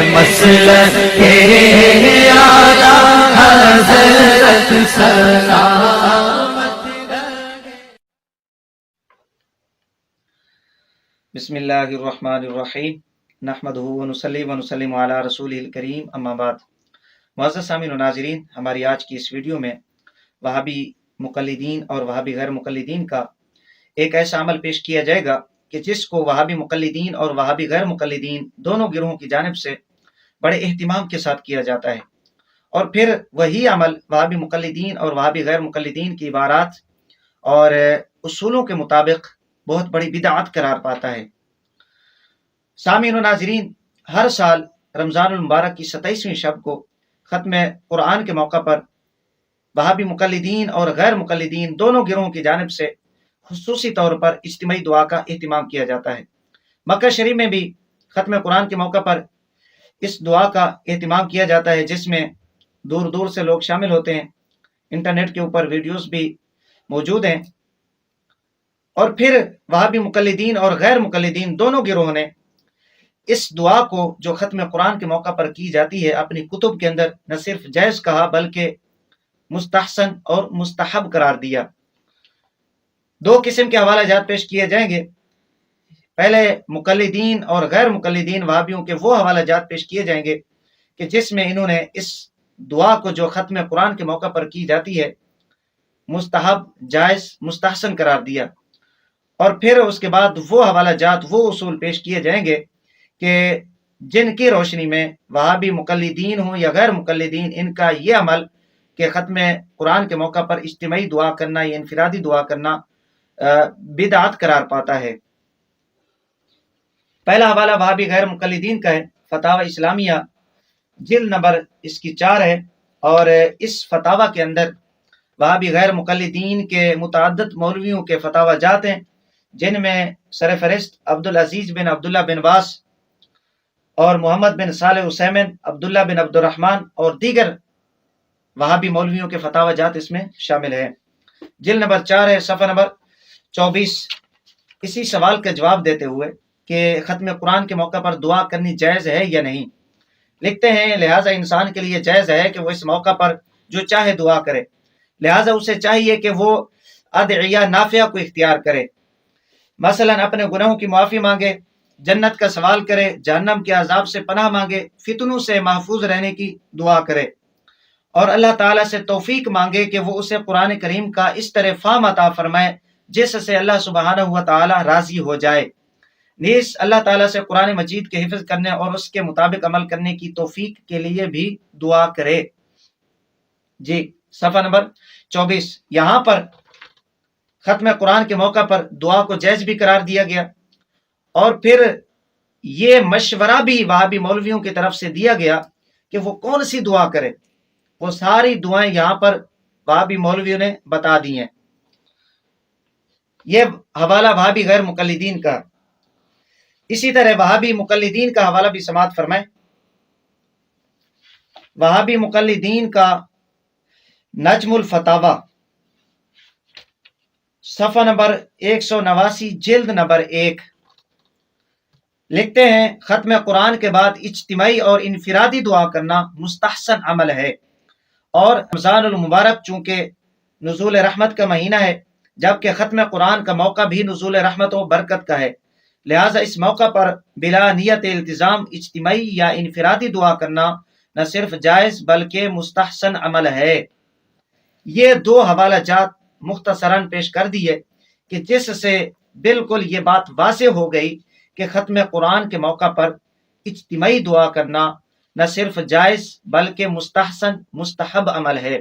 مسلک اعلیٰ حضرت سلامت رہے۔ بسم اللہ الرحمن الرحیم، نحمدہ ونصلی ونسلم علی رسولہ الکریم، اما بعد۔ معزز سامعین و ناظرین، ہماری آج کی اس ویڈیو میں وہابی مقلدین اور وہابی غیر مقلدین کا ایک ایسا عمل پیش کیا جائے گا کہ جس کو وہابی مقلدین اور وہابی غیر مقلدین دونوں گروہوں کی جانب سے بڑے اہتمام کے ساتھ کیا جاتا ہے، اور پھر وہی عمل وہابی مقلدین اور وہابی غیر مقلدین کی عبارات اور اصولوں کے مطابق بہت بڑی بدعت قرار پاتا ہے۔ سامعین و ناظرین، ہر سال رمضان المبارک کی 27ویں شب کو ختم قرآن کے موقع پر وہابی مقلدین اور غیر مقلدین دونوں گروہوں کی جانب سے خصوصی طور پر اجتماعی دعا کا اہتمام کیا جاتا ہے۔ مکہ شریف میں بھی ختم قرآن کے موقع پر اس دعا کا اہتمام کیا جاتا ہے، جس میں دور دور سے لوگ شامل ہوتے ہیں، انٹرنیٹ کے اوپر ویڈیوز بھی موجود ہیں، اور پھر وہابی مقلدین اور غیر مقلدین دونوں گروہوں نے اس دعا کو جو ختم قرآن کے موقع پر کی جاتی ہے اپنی کتب کے اندر نہ صرف جائز کہا بلکہ مستحسن اور مستحب قرار دیا۔ دو قسم کے حوالہ جات پیش کیے جائیں گے۔ پہلے مقلدین اور غیر مقلدین وہابیوں کے وہ حوالہ جات پیش کیے جائیں گے کہ جس میں انہوں نے اس دعا کو جو ختم قرآن کے موقع پر کی جاتی ہے مستحب، جائز، مستحسن قرار دیا، اور پھر اس کے بعد وہ حوالہ جات، وہ اصول پیش کیے جائیں گے کہ جن کی روشنی میں وہابی مقلدین ہوں یا غیر مقلدین، ان کا یہ عمل کہ ختم قرآن کے موقع پر اجتماعی دعا کرنا یا انفرادی دعا کرنا بدعت قرار پاتا ہے۔ پہلا حوالہ وہابی غیر مقلدین کا ہے، فتاوی اسلامیہ جلد نمبر اس کی 4 ہے، اور اس فتاوی کے اندر وہابی غیر مقلدین کے متعدد مولویوں کے فتاوی جات ہیں، جن میں سرفہرست عبدالعزیز بن عبداللہ بن باز اور محمد بن صالح عثیمین، عبداللہ بن عبد الرحمن اور دیگر وہابی مولویوں کے فتاوی جات اس میں شامل ہیں۔ جلد نمبر 4 ہے، صفحہ نمبر 24۔ اسی سوال کا جواب دیتے ہوئے کہ ختم قرآن کے موقع پر دعا کرنی جائز ہے یا نہیں، لکھتے ہیں لہٰذا انسان کے لیے جائز ہے کہ وہ اس موقع پر جو چاہے دعا کرے، لہٰذا اسے چاہیے کہ وہ ادعیہ نافعہ کو اختیار کرے، مثلا اپنے گناہوں کی معافی مانگے، جنت کا سوال کرے، جہنم کے عذاب سے پناہ مانگے، فتنوں سے محفوظ رہنے کی دعا کرے، اور اللہ تعالیٰ سے توفیق مانگے کہ وہ اسے قرآن کریم کا اس طرح فہم عطا فرمائے جس سے اللہ سبحانہ و تعالیٰ راضی ہو جائے، نیز اللہ تعالیٰ سے قرآن مجید کے حفظ کرنے اور اس کے مطابق عمل کرنے کی توفیق کے لیے بھی دعا کرے۔ جی، صفحہ نمبر 24۔ یہاں پر ختم قرآن کے موقع پر دعا کو جائز بھی قرار دیا گیا، اور پھر یہ مشورہ بھی وہابی مولویوں کی طرف سے دیا گیا کہ وہ کون سی دعا کرے۔ وہ ساری دعائیں یہاں پر وہابی مولویوں نے بتا دی ہیں۔ یہ حوالہ وہابی غیر مقلدین کا۔ اسی طرح وہابی مقلدین کا حوالہ بھی سماعت فرمائیں۔ وہابی مقلدین کا نجم الفتاوی، صفحہ نمبر 189، جلد نمبر 1، لکھتے ہیں ختم قرآن کے بعد اجتماعی اور انفرادی دعا کرنا مستحسن عمل ہے، اور رمضان المبارک چونکہ نزول رحمت کا مہینہ ہے، جبکہ ختم قرآن کا موقع بھی نزول رحمت و برکت کا ہے، لہٰذا اس موقع پر بلا نیت التزام اجتماعی یا انفرادی دعا کرنا نہ صرف جائز بلکہ مستحسن عمل ہے۔ یہ دو حوالہ جات مختصراً پیش کر دیے کہ جس سے بالکل یہ بات واضح ہو گئی کہ ختم قرآن کے موقع پر اجتماعی دعا کرنا نہ صرف جائز بلکہ مستحسن، مستحب عمل ہے،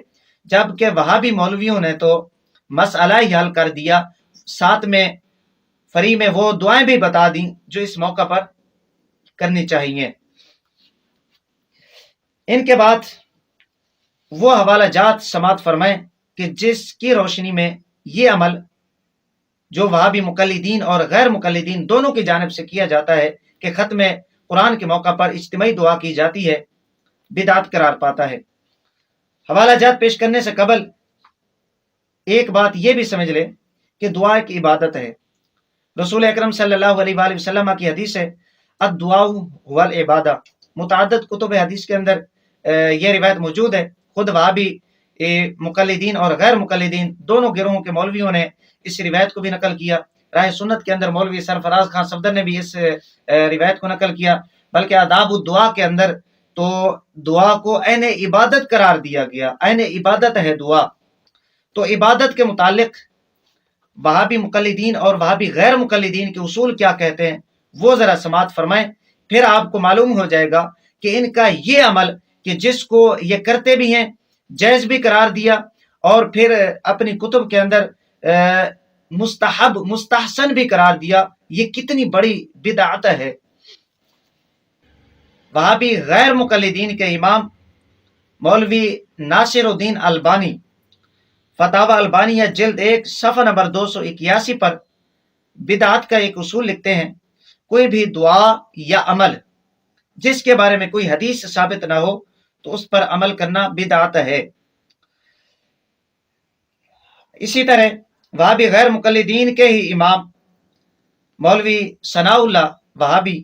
جبکہ وہابی مولویوں نے تو مسئلہ ہی حل کر دیا، ساتھ میں فری میں وہ دعائیں بھی بتا دیں جو اس موقع پر کرنی چاہیے۔ ان کے بعد وہ حوالہ جات سماعت فرمائیں کہ جس کی روشنی میں یہ عمل جو وہابی مقلدین اور غیر مقلدین دونوں کی جانب سے کیا جاتا ہے کہ ختم قرآن کے موقع پر اجتماعی دعا کی جاتی ہے، بدعت قرار پاتا ہے۔ حوالہ جات پیش کرنے سے قبل ایک بات یہ بھی سمجھ لیں کہ دعا ایک عبادت ہے۔ رسول اکرم صلی اللہ علیہ وآلہ وسلم کی حدیث ہے، الدعاء هو العبادہ، متعدد کتب حدیث کے اندر یہ روایت موجود ہے. خود وہابی مقلدین اور غیر مقلدین دونوں گروہوں کے مولویوں نے اس روایت کو بھی نقل کیا. راہ سنت کے اندر مولوی سرفراز خان صفدر نے بھی اس روایت کو نقل کیا. بلکہ آداب الدعا کے اندر تو دعا کو عین عبادت قرار دیا گیا. عین عبادت ہے دعا. تو عبادت کے متعلق وہابی مقلدین اور وہابی غیر مقلدین کے اصول کیا کہتے ہیں وہ ذرا سماعت فرمائیں. پھر آپ کو معلوم ہو جائے گا کہ ان کا یہ عمل کہ جس کو یہ کرتے بھی ہیں جائز بھی قرار دیا اور پھر اپنی کتب کے اندر مستحب مستحسن بھی قرار دیا، یہ کتنی بڑی بدعت ہے. وہابی غیر مقلدین کے امام مولوی ناصر الدین البانی فتاوی البانیہ جلد 1 صفحہ نمبر 281 پر بدعت کا ایک اصول لکھتے ہیں: کوئی بھی دعا یا عمل جس کے بارے میں کوئی حدیث ثابت نہ ہو تو اس پر عمل کرنا بدعت ہے. اسی طرح وہابی غیر مقلدین کے ہی امام مولوی ثناء اللہ وہابی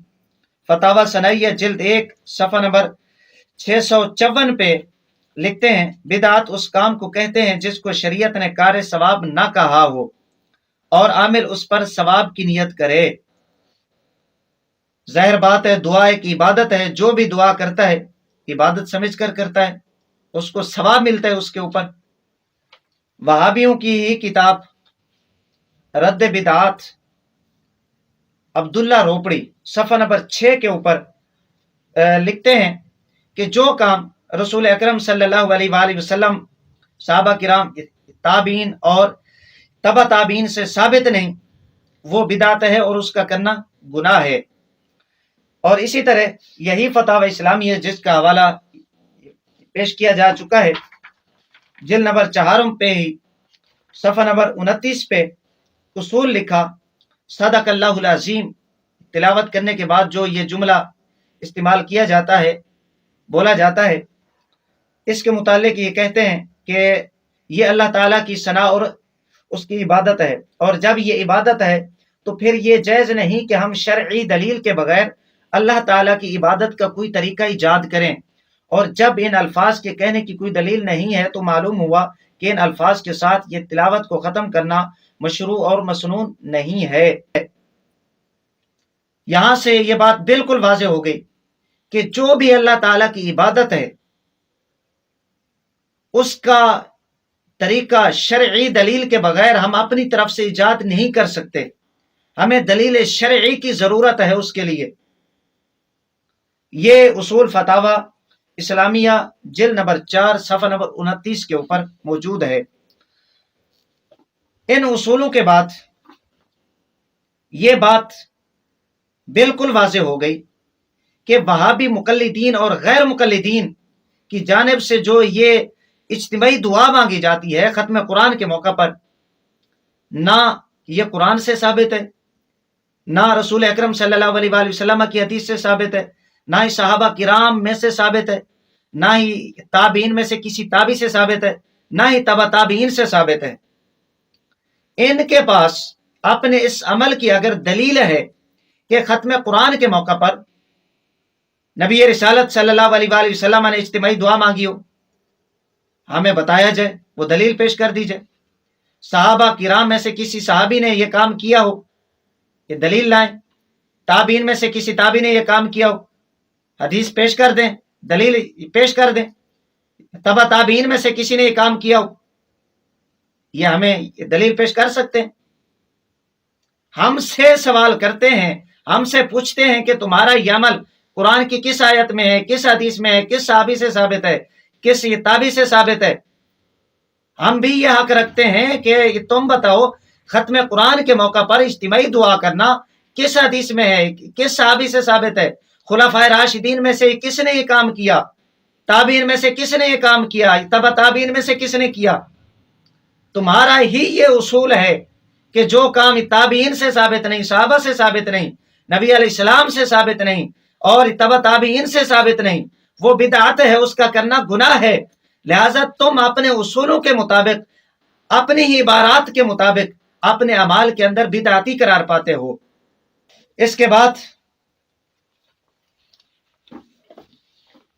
فتاوی ثنائیہ جلد 1 صفحہ نمبر 654 پہ لکھتے ہیں: بدعت اس کام کو کہتے ہیں جس کو شریعت نے کار ثواب نہ کہا ہو اور عامل اس پر ثواب کی نیت کرے. ظاہر بات ہے دعا ایک عبادت ہے. جو بھی دعا کرتا ہے عبادت سمجھ کر کرتا ہے، اس کو ثواب ملتا ہے اس کے اوپر. وہابیوں کی ہی کتاب رد بدعات عبداللہ روپڑی صفحہ نمبر 6 کے اوپر لکھتے ہیں کہ جو کام رسول اکرم صلی اللہ علیہ وآلہ وسلم، صحابہ کرام، تابعین اور تبع تابعین سے ثابت نہیں وہ بدعت ہے اور اس کا کرنا گناہ ہے. اور اسی طرح یہی فتاوی اسلامی ہے جس کا حوالہ پیش کیا جا چکا ہے، جلد نمبر 4 پہ ہی صفحہ نمبر 29 پہ اصول لکھا: صدق اللہ العظیم تلاوت کرنے کے بعد جو یہ جملہ استعمال کیا جاتا ہے، بولا جاتا ہے، اس کے متعلق یہ کہتے ہیں کہ یہ اللہ تعالیٰ کی ثنا اور اس کی عبادت ہے. اور جب یہ عبادت ہے تو پھر یہ جائز نہیں کہ ہم شرعی دلیل کے بغیر اللہ تعالیٰ کی عبادت کا کوئی طریقہ ایجاد کریں. اور جب ان الفاظ کے کہنے کی کوئی دلیل نہیں ہے تو معلوم ہوا کہ ان الفاظ کے ساتھ یہ تلاوت کو ختم کرنا مشروع اور مسنون نہیں ہے. یہاں سے یہ بات بالکل واضح ہو گئی کہ جو بھی اللہ تعالیٰ کی عبادت ہے اس کا طریقہ شرعی دلیل کے بغیر ہم اپنی طرف سے ایجاد نہیں کر سکتے. ہمیں دلیل شرعی کی ضرورت ہے اس کے لیے. یہ اصول فتاوی اسلامیہ جلد نمبر 4 صفحہ نمبر 29 کے اوپر موجود ہے. ان اصولوں کے بعد یہ بات بالکل واضح ہو گئی کہ وہابی مقلدین اور غیر مقلدین کی جانب سے جو یہ اجتماعی دعا مانگی جاتی ہے ختم قرآن کے موقع پر، نہ یہ قرآن سے ثابت ہے، نہ رسول اکرم صلی اللہ علیہ وآلہ وسلم کی حدیث سے ثابت ہے، نہ ہی صحابہ کرام میں سے ثابت ہے، نہ ہی تابعین میں سے کسی تابعی سے ثابت ہے، نہ ہی تبع تابعین سے ثابت ہے. ان کے پاس اپنے اس عمل کی اگر دلیل ہے کہ ختم قرآن کے موقع پر نبی رسالت صلی اللہ علیہ وآلہ وسلم نے اجتماعی دعا مانگی ہو، ہمیں بتایا جائے، وہ دلیل پیش کر دی جائے. صحابہ کرام میں سے کسی صحابی نے یہ کام کیا ہو، یہ دلیل لائیں. تابعین میں سے کسی تابعی نے یہ کام کیا ہو، حدیث پیش کر دیں، دلیل پیش کر دیں. تبع تابعین میں سے کسی نے یہ کام کیا ہو، یہ ہمیں دلیل پیش کر سکتے ہیں. ہم سے سوال کرتے ہیں، ہم سے پوچھتے ہیں کہ تمہارا یہ عمل قرآن کی کس آیت میں ہے، کس حدیث میں ہے، کس صحابی سے ثابت ہے، کس یہ تابعی سے ثابت ہے. ہم بھی یہ حق رکھتے ہیں کہ تم بتاؤ ختم قرآن کے موقع پر اجتماعی دعا کرنا کس حدیث میں ہے، کس صحابی سے ثابت ہے، خلفائے راشدین میں سے کس نے یہ کام کیا، تابعین میں سے کس نے یہ کام کیا، تبع تابعین میں سے کس نے کیا. تمہارا ہی یہ اصول ہے کہ جو کام تابعین سے ثابت نہیں، صحابہ سے ثابت نہیں، نبی علیہ السلام سے ثابت نہیں اور تبع تابعین سے ثابت نہیں، وہ بدعت ہے، اس کا کرنا گناہ ہے. لہذا تم اپنے اصولوں کے مطابق، اپنی ہی عبارات کے مطابق اپنے اعمال کے اندر بدعتی قرار پاتے ہو. اس کے بعد